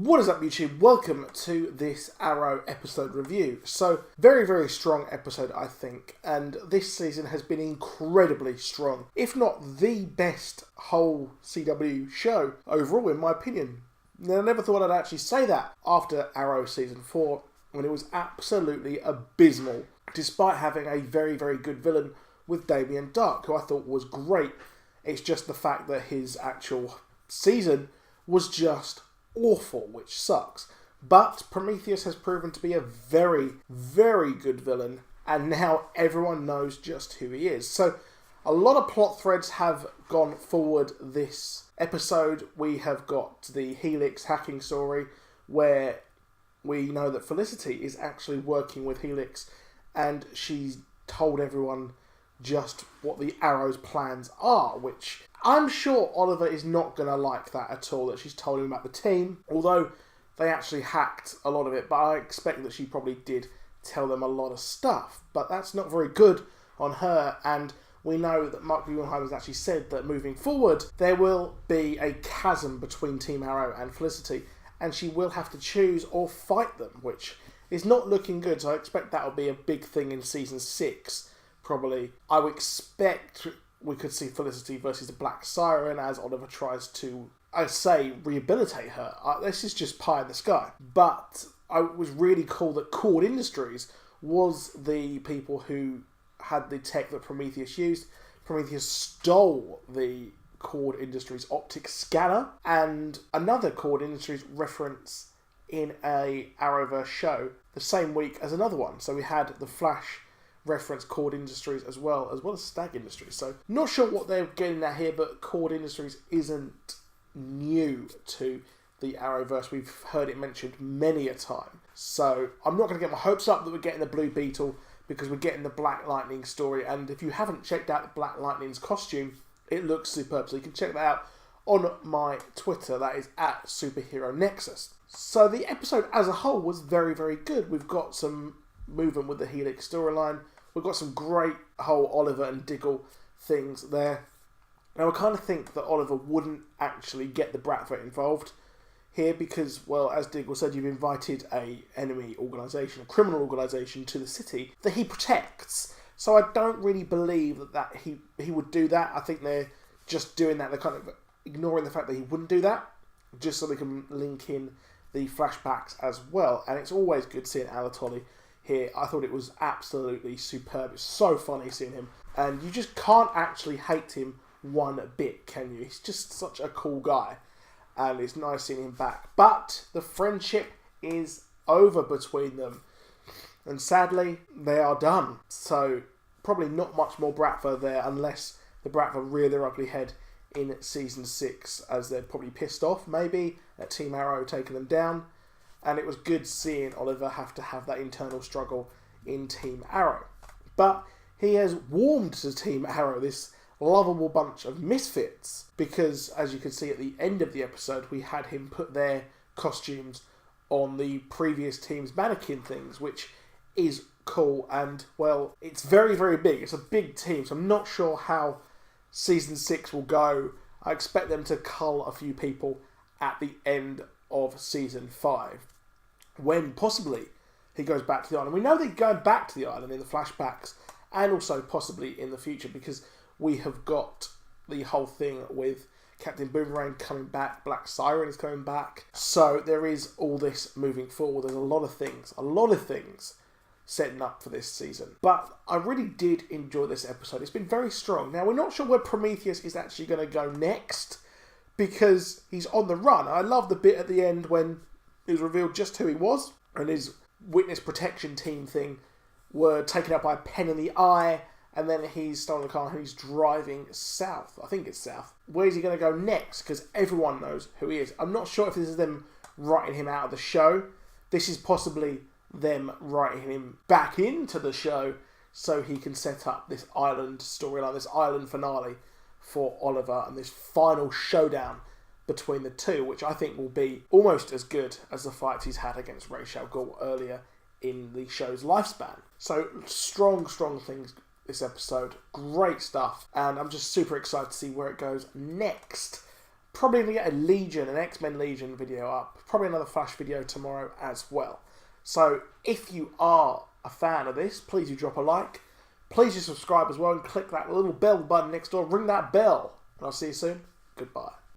What is up, YouTube? Welcome to this Arrow episode review. So, very, very strong episode, I think, and this season has been incredibly strong, if not the best whole CW show overall, in my opinion. Now, I never thought I'd actually say that after Arrow Season 4, when it was absolutely abysmal, despite having a very, very good villain with Damien Dark, who I thought was great. It's just the fact that his actual season was just awful, which sucks. But Prometheus has proven to be a very, very good villain, and now everyone knows just who he is. So a lot of plot threads have gone forward this episode. We have got the Helix hacking story, where we know that Felicity is actually working with Helix, and she's told everyone just what the Arrow's plans are, which I'm sure Oliver is not going to like that at all, that she's told him about the team, although they actually hacked a lot of it, but I expect that she probably did tell them a lot of stuff, but that's not very good on her, and we know that Mark Buehlheim has actually said that moving forward, there will be a chasm between Team Arrow and Felicity, and she will have to choose or fight them, which is not looking good, so I expect that will be a big thing in Season 6, probably. I would expect we could see Felicity versus the Black Siren as Oliver tries to, I say, rehabilitate her. This is just pie in the sky. But it was really cool that Cord Industries was the people who had the tech that Prometheus used. Prometheus stole the Cord Industries optic scanner, and another Cord Industries reference in a Arrowverse show the same week as another one. So we had the Flash reference Cord Industries as well as Stag Industries. So not sure what they're getting at here, but Cord Industries isn't new to the Arrowverse. We've heard it mentioned many a time. So I'm not going to get my hopes up that we're getting the Blue Beetle, because we're getting the Black Lightning story, and if you haven't checked out the Black Lightning's costume, it looks superb. So you can check that out on my Twitter. That is at Superhero Nexus. So the episode as a whole was very, very good. We've got some movement with the Helix storyline. We've got some great whole Oliver and Diggle things there. Now I kind of think that Oliver wouldn't actually get the Bratva involved here because, well, as Diggle said, you've invited a enemy organisation, a criminal organisation to the city that he protects. So I don't really believe that he would do that. I think they're just doing that. They're kind of ignoring the fact that he wouldn't do that, just so they can link in the flashbacks as well. And it's always good seeing Anatoly here. I thought it was absolutely superb. It's so funny seeing him, and you just can't actually hate him one bit, can you? He's just such a cool guy, and it's nice seeing him back. But the friendship is over between them, and sadly they are done. So probably not much more Bratva there, unless the Bratva rear their ugly head in Season 6, as they're probably pissed off maybe at Team Arrow taking them down. And it was good seeing Oliver have to have that internal struggle in Team Arrow. But he has warmed to Team Arrow, this lovable bunch of misfits, because, as you can see at the end of the episode, we had him put their costumes on the previous team's mannequin things, which is cool. And, well, it's very, very big. It's a big team, so I'm not sure how Season 6 will go. I expect them to cull a few people at the end of Season 5, when possibly he goes back to the island. We know they're going back to the island in the flashbacks, and also possibly in the future, because we have got the whole thing with Captain Boomerang coming back, Black Siren is coming back, so there is all this moving forward. There's a lot of things setting up for this season. But I really did enjoy this episode. It's been very strong. Now, we're not sure where Prometheus is actually going to go next, because he's on the run. I love the bit at the end when it was revealed just who he was, and his witness protection team thing were taken up by a pen in the eye, and then he's stolen a car and he's driving south. I think it's south. Where is he going to go next? Because everyone knows who he is. I'm not sure if this is them writing him out of the show. This is possibly them writing him back into the show so he can set up this island storyline, this island finale for Oliver, and this final showdown between the two, which I think will be almost as good as the fights he's had against Ra's al Ghul earlier in the show's lifespan. So strong things this episode. Great stuff, and I'm just super excited to see where it goes next. Probably going to get a Legion, an X-Men Legion video up. Probably another Flash video tomorrow as well. So if you are a fan of this, please do drop a like. Please do subscribe as well and click that little bell button next door. Ring that bell. And I'll see you soon. Goodbye.